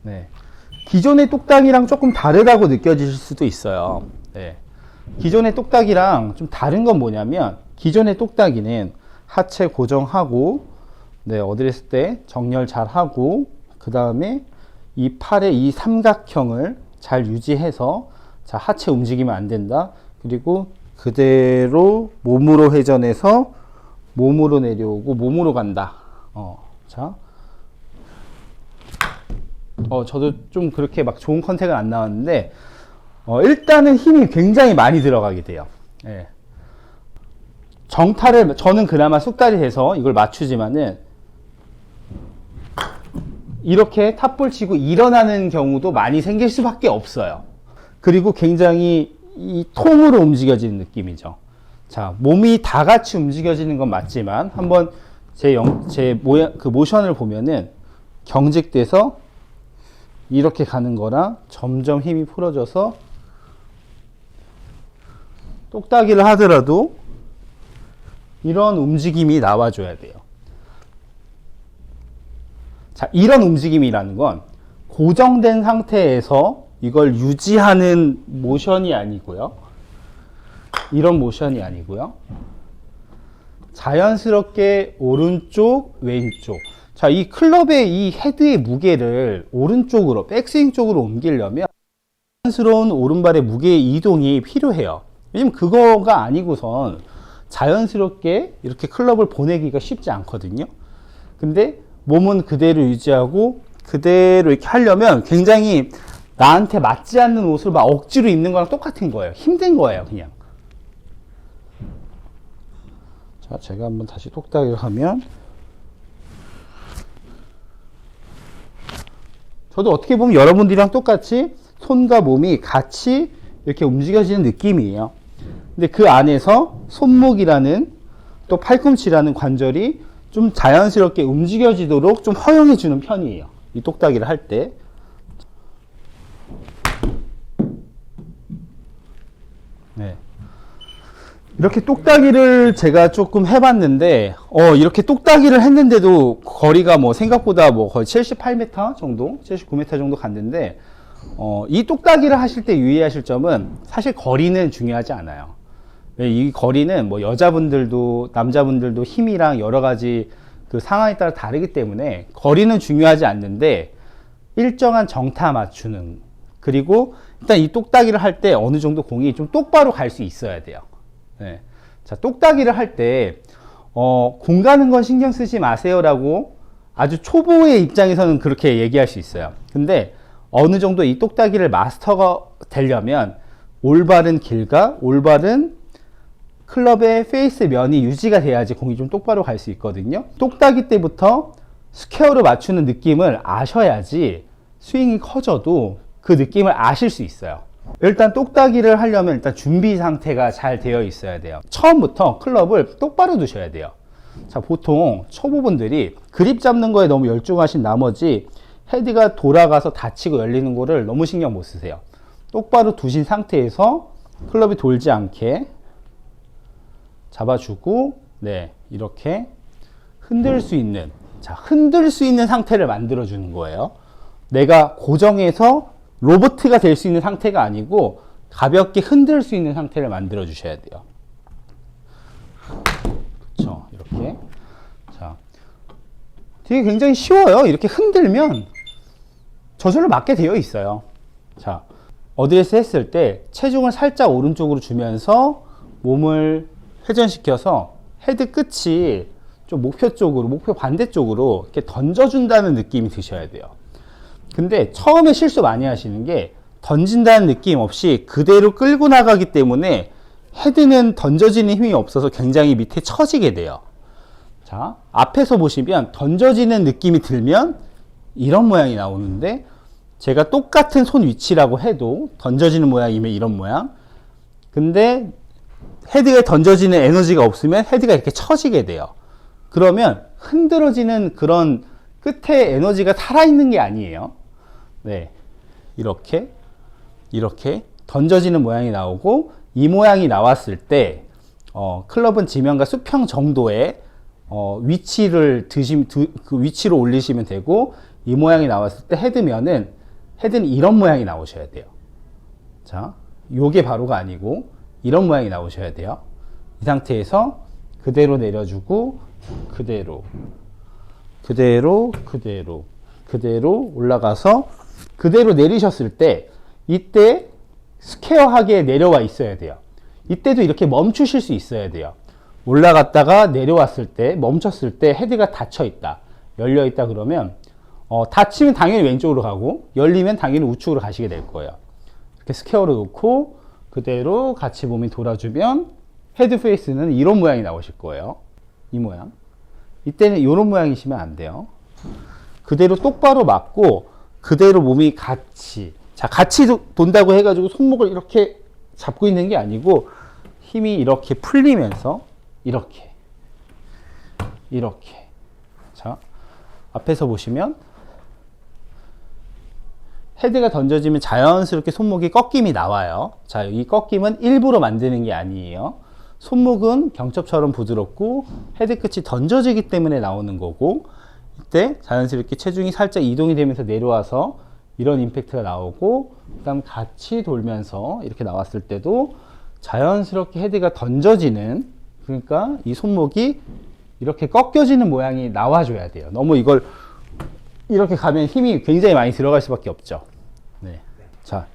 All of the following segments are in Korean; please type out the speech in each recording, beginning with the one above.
네. 기존의 똑딱이랑 조금 다르다고 느껴지실 수도 있어요. 네. 기존의 똑딱이랑 좀 다른 건 뭐냐면, 기존의 똑딱이는 하체 고정하고, 네, 어드레스 때 정렬 잘 하고, 그 다음에 이 팔의 이 삼각형을 잘 유지해서, 자, 하체 움직이면 안 된다. 그리고 그대로 몸으로 회전해서 몸으로 내려오고 몸으로 간다. 자. 저도 좀 그렇게 막 좋은 컨택은 안 나왔는데, 일단은 힘이 굉장히 많이 들어가게 돼요. 예. 정타를, 저는 그나마 쑥다리 해서 이걸 맞추지만은, 이렇게 탑볼 치고 일어나는 경우도 많이 생길 수밖에 없어요. 그리고 굉장히 이 통으로 움직여지는 느낌이죠. 자, 몸이 다 같이 움직여지는 건 맞지만, 한번 제 모양, 그 모션을 보면은, 경직돼서 이렇게 가는 거랑 점점 힘이 풀어져서 똑딱이를 하더라도 이런 움직임이 나와줘야 돼요. 자, 이런 움직임이라는 건 고정된 상태에서 이걸 유지하는 모션이 아니고요. 이런 모션이 아니고요. 자연스럽게 오른쪽, 왼쪽. 자, 이 클럽의 이 헤드의 무게를 오른쪽으로, 백스윙 쪽으로 옮기려면 자연스러운 오른발의 무게 이동이 필요해요. 왜냐면 그거가 아니고선 자연스럽게 이렇게 클럽을 보내기가 쉽지 않거든요. 근데 몸은 그대로 유지하고 그대로 이렇게 하려면 굉장히 나한테 맞지 않는 옷을 막 억지로 입는 거랑 똑같은 거예요. 힘든 거예요, 그냥. 자, 제가 한번 다시 똑딱이를 하면, 저도 어떻게 보면 여러분들이랑 똑같이 손과 몸이 같이 이렇게 움직여지는 느낌이에요. 근데 그 안에서 손목이라는 또 팔꿈치라는 관절이 좀 자연스럽게 움직여지도록 좀 허용해 주는 편이에요. 이 똑딱이를 할 때. 네. 이렇게 똑딱이를 제가 조금 해봤는데, 이렇게 똑딱이를 했는데도 거리가 뭐 생각보다 뭐 거의 78m 정도, 79m 정도 갔는데, 이 똑딱이를 하실 때 유의하실 점은 사실 거리는 중요하지 않아요. 이 거리는 뭐 여자분들도 남자분들도 힘이랑 여러 가지 그 상황에 따라 다르기 때문에 거리는 중요하지 않는데, 일정한 정타 맞추는, 그리고 일단 이 똑딱이를 할 때 어느 정도 공이 좀 똑바로 갈 수 있어야 돼요. 네. 자, 똑딱이를 할 때, 공 가는 건 신경 쓰지 마세요라고 아주 초보의 입장에서는 그렇게 얘기할 수 있어요. 근데 어느 정도 이 똑딱이를 마스터가 되려면 올바른 길과 올바른 클럽의 페이스 면이 유지가 돼야지 공이 좀 똑바로 갈 수 있거든요. 똑딱이 때부터 스퀘어로 맞추는 느낌을 아셔야지 스윙이 커져도 그 느낌을 아실 수 있어요. 일단 똑딱이를 하려면 일단 준비 상태가 잘 되어 있어야 돼요. 처음부터 클럽을 똑바로 두셔야 돼요. 자, 보통 초보분들이 그립 잡는 거에 너무 열중하신 나머지 헤드가 돌아가서 닫히고 열리는 거를 너무 신경 못 쓰세요. 똑바로 두신 상태에서 클럽이 돌지 않게 잡아주고, 네, 이렇게 흔들 수 있는, 자, 흔들 수 있는 상태를 만들어 주는 거예요. 내가 고정해서 로보트가 될 수 있는 상태가 아니고 가볍게 흔들 수 있는 상태를 만들어 주셔야 돼요. 그렇죠, 이렇게. 자, 되게 굉장히 쉬워요. 이렇게 흔들면 저절로 맞게 되어 있어요. 자, 어드레스 했을 때 체중을 살짝 오른쪽으로 주면서 몸을 회전시켜서 헤드 끝이 좀 목표 쪽으로, 목표 반대쪽으로 이렇게 던져준다는 느낌이 드셔야 돼요. 근데 처음에 실수 많이 하시는 게 던진다는 느낌 없이 그대로 끌고 나가기 때문에 헤드는 던져지는 힘이 없어서 굉장히 밑에 처지게 돼요. 자, 앞에서 보시면 던져지는 느낌이 들면 이런 모양이 나오는데, 제가 똑같은 손 위치라고 해도 던져지는 모양이면 이런 모양. 근데 헤드에 던져지는 에너지가 없으면 헤드가 이렇게 처지게 돼요. 그러면 흔들어지는 그런 끝에 에너지가 살아있는 게 아니에요. 네, 이렇게 던져지는 모양이 나오고, 이 모양이 나왔을 때 클럽은 지면과 수평 정도의 위치를 그 위치로 올리시면 되고, 이 모양이 나왔을 때 헤드는 이런 모양이 나오셔야 돼요. 자, 요게 바로가 아니고 이런 모양이 나오셔야 돼요. 이 상태에서 그대로 내려주고 그대로 올라가서 그대로 내리셨을 때 이때 스퀘어하게 내려와 있어야 돼요. 이때도 이렇게 멈추실 수 있어야 돼요. 올라갔다가 내려왔을 때 멈췄을 때 헤드가 닫혀 있다, 열려 있다 그러면 닫히면 당연히 왼쪽으로 가고 열리면 당연히 우측으로 가시게 될 거예요. 이렇게 스퀘어로 놓고 그대로 같이 몸이 돌아주면 헤드 페이스는 이런 모양이 나오실 거예요. 이 모양. 이때는 이런 모양이시면 안 돼요. 그대로 똑바로 맞고 그대로 몸이 같이 돈다고 해가지고 손목을 이렇게 잡고 있는 게 아니고 힘이 이렇게 풀리면서 이렇게 자, 앞에서 보시면 헤드가 던져지면 자연스럽게 손목이 꺾임이 나와요. 자, 이 꺾임은 일부러 만드는 게 아니에요. 손목은 경첩처럼 부드럽고 헤드 끝이 던져지기 때문에 나오는 거고, 이때 자연스럽게 체중이 살짝 이동이 되면서 내려와서 이런 임팩트가 나오고, 그 다음 같이 돌면서 이렇게 나왔을 때도 자연스럽게 헤드가 던져지는, 그러니까 이 손목이 이렇게 꺾여지는 모양이 나와줘야 돼요. 너무 이걸 이렇게 가면 힘이 굉장히 많이 들어갈 수밖에 없죠. 네. 자,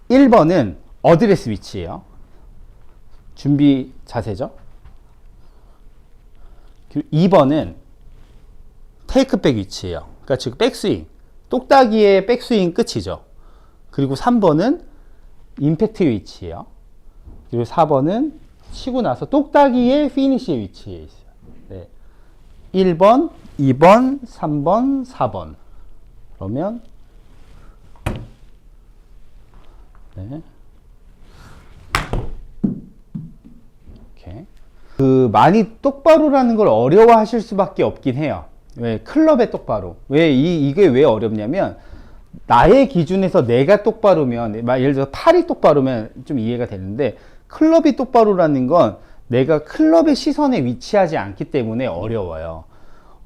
1번은 어드레스 위치예요. 준비 자세죠. 그리고 2번은 테이크백 위치예요. 그러니까 즉 백스윙, 똑딱이의 백스윙 끝이죠. 그리고 3번은 임팩트 위치예요. 그리고 4번은 치고 나서 똑딱이의 피니시의 위치에 있어요. 네. 1번, 2번, 3번, 4번. 그러면 네. 이렇게. 많이 똑바로라는 걸 어려워하실 수밖에 없긴 해요. 왜? 클럽의 똑바로. 이게 왜 어렵냐면, 나의 기준에서 내가 똑바로면, 예를 들어서 팔이 똑바로면 좀 이해가 되는데, 클럽이 똑바로라는 건 내가 클럽의 시선에 위치하지 않기 때문에 어려워요.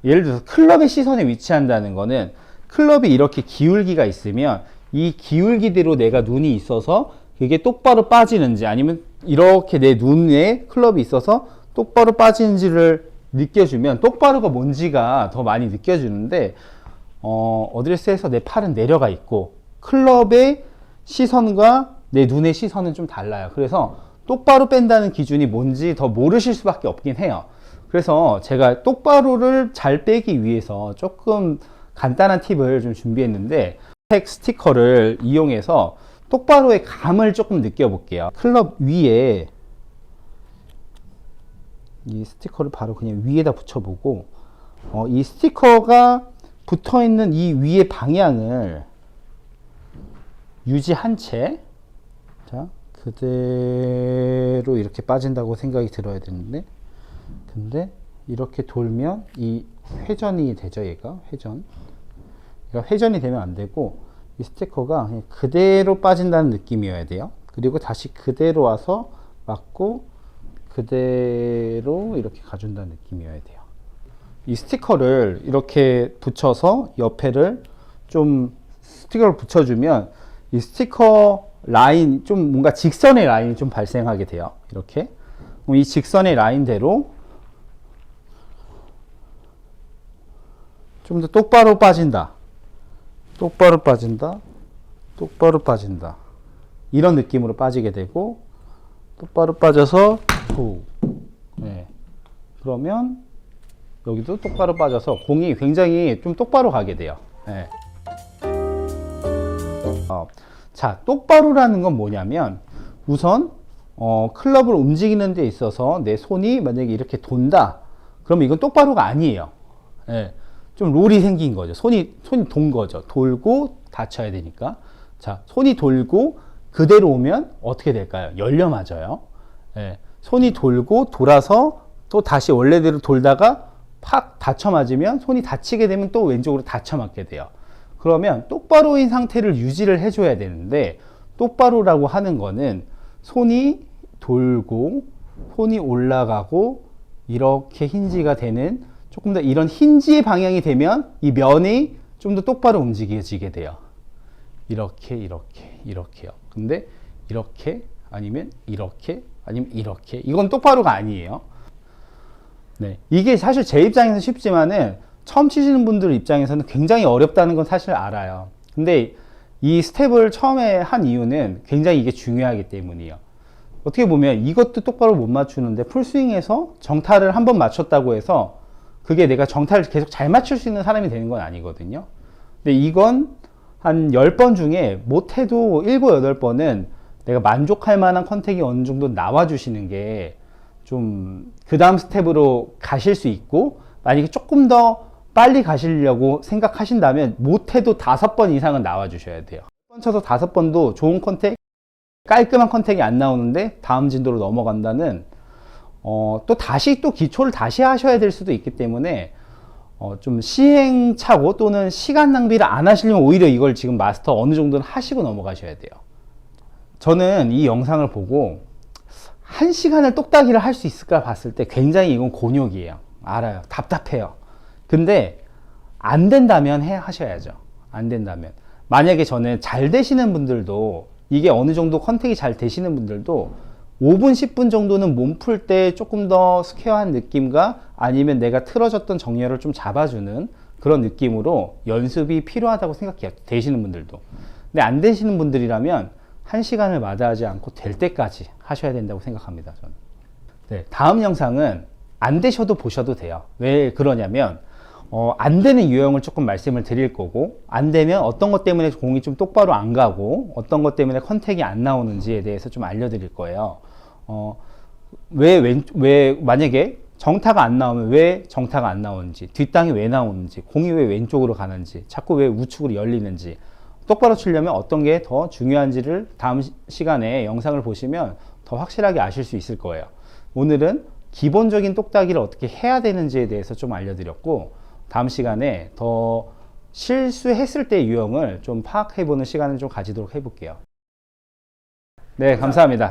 예를 들어서 클럽의 시선에 위치한다는 거는 클럽이 이렇게 기울기가 있으면 이 기울기대로 내가 눈이 있어서 그게 똑바로 빠지는지, 아니면 이렇게 내 눈에 클럽이 있어서 똑바로 빠지는지를 느껴주면 똑바로가 뭔지가 더 많이 느껴지는데, 어드레스에서 내 팔은 내려가 있고 클럽의 시선과 내 눈의 시선은 좀 달라요. 그래서 똑바로 뺀다는 기준이 뭔지 더 모르실 수밖에 없긴 해요. 그래서 제가 똑바로를 잘 빼기 위해서 조금 간단한 팁을 좀 준비했는데, 텍 스티커를 이용해서 똑바로의 감을 조금 느껴볼게요. 클럽 위에 이 스티커를 바로 그냥 위에다 붙여보고, 이 스티커가 붙어있는 이 위의 방향을 유지한 채, 자, 그대로 이렇게 빠진다고 생각이 들어야 되는데, 근데 이렇게 돌면 이 회전이 되죠. 얘가 회전이 되면 안 되고, 이 스티커가 그냥 그대로 빠진다는 느낌이어야 돼요. 그리고 다시 그대로 와서 맞고 그대로 이렇게 가준다는 느낌이어야 돼요. 이 스티커를 이렇게 붙여서 옆에를 좀 스티커를 붙여주면 이 스티커 라인, 좀 뭔가 직선의 라인이 좀 발생하게 돼요. 이렇게. 이 직선의 라인대로 좀 더 똑바로 빠진다. 이런 느낌으로 빠지게 되고, 똑바로 빠져서 후. 네. 그러면 여기도 똑바로 빠져서 공이 굉장히 좀 똑바로 가게 돼요. 네. 자, 똑바로라는 건 뭐냐면, 우선 클럽을 움직이는 데 있어서 내 손이 만약에 이렇게 돈다, 그러면 이건 똑바로가 아니에요. 네. 좀 롤이 생긴 거죠. 손이 돈 거죠. 돌고 닫혀야 되니까. 자, 손이 돌고 그대로 오면 어떻게 될까요? 열려 맞아요. 네. 손이 돌고 돌아서 또 다시 원래대로 돌다가 팍 닫혀 맞으면, 손이 닫히게 되면 또 왼쪽으로 닫혀 맞게 돼요. 그러면 똑바로인 상태를 유지를 해줘야 되는데, 똑바로라고 하는 거는 손이 돌고 손이 올라가고 이렇게 힌지가 되는, 조금 더 이런 힌지의 방향이 되면 이 면이 좀 더 똑바로 움직여지게 돼요. 이렇게, 이렇게, 이렇게요. 근데 이렇게 아니면 이렇게 아니면 이렇게, 이건 똑바로가 아니에요. 네, 이게 사실 제 입장에서 쉽지만은 처음 치시는 분들 입장에서는 굉장히 어렵다는 건 사실 알아요. 근데 이 스텝을 처음에 한 이유는 굉장히 이게 중요하기 때문이에요. 어떻게 보면 이것도 똑바로 못 맞추는데 풀스윙에서 정타를 한번 맞췄다고 해서 그게 내가 정타를 계속 잘 맞출 수 있는 사람이 되는 건 아니거든요. 근데 이건 한 10번 중에 못해도 7, 8번은 내가 만족할 만한 컨택이 어느 정도 나와주시는 게 좀 그 다음 스텝으로 가실 수 있고, 만약에 조금 더 빨리 가시려고 생각하신다면 못해도 5번 이상은 나와주셔야 돼요. 1번 쳐서 5번도 좋은 컨택, 깔끔한 컨택이 안 나오는데 다음 진도로 넘어간다는 또 다시 또 기초를 다시 하셔야 될 수도 있기 때문에 좀 시행착오 또는 시간 낭비를 안 하시려면 오히려 이걸 지금 마스터 어느 정도는 하시고 넘어가셔야 돼요. 저는 이 영상을 보고 1시간을 똑딱이를 할 수 있을까 봤을 때 굉장히 이건 곤욕이에요. 알아요. 답답해요. 근데 안 된다면 하셔야죠. 안 된다면. 만약에 저는 잘 되시는 분들도, 이게 어느 정도 컨택이 잘 되시는 분들도 5분, 10분 정도는 몸 풀 때 조금 더 스퀘어한 느낌과 아니면 내가 틀어졌던 정렬을 좀 잡아주는 그런 느낌으로 연습이 필요하다고 생각해요. 되시는 분들도. 근데 안 되시는 분들이라면 1시간을 마다하지 않고 될 때까지 하셔야 된다고 생각합니다. 저는. 네, 다음 영상은 안 되셔도 보셔도 돼요. 왜 그러냐면 안 되는 유형을 조금 말씀을 드릴 거고, 안 되면 어떤 것 때문에 공이 좀 똑바로 안 가고 어떤 것 때문에 컨택이 안 나오는지에 대해서 좀 알려드릴 거예요. 왜 만약에 정타가 안 나오면 왜 정타가 안 나오는지, 뒷땅이 왜 나오는지, 공이 왜 왼쪽으로 가는지, 자꾸 왜 우측으로 열리는지, 똑바로 치려면 어떤 게 더 중요한지를 다음 시간에 영상을 보시면 더 확실하게 아실 수 있을 거예요. 오늘은 기본적인 똑딱이를 어떻게 해야 되는지에 대해서 좀 알려드렸고, 다음 시간에 더 실수했을 때 유형을 좀 파악해보는 시간을 좀 가지도록 해볼게요. 네, 감사합니다.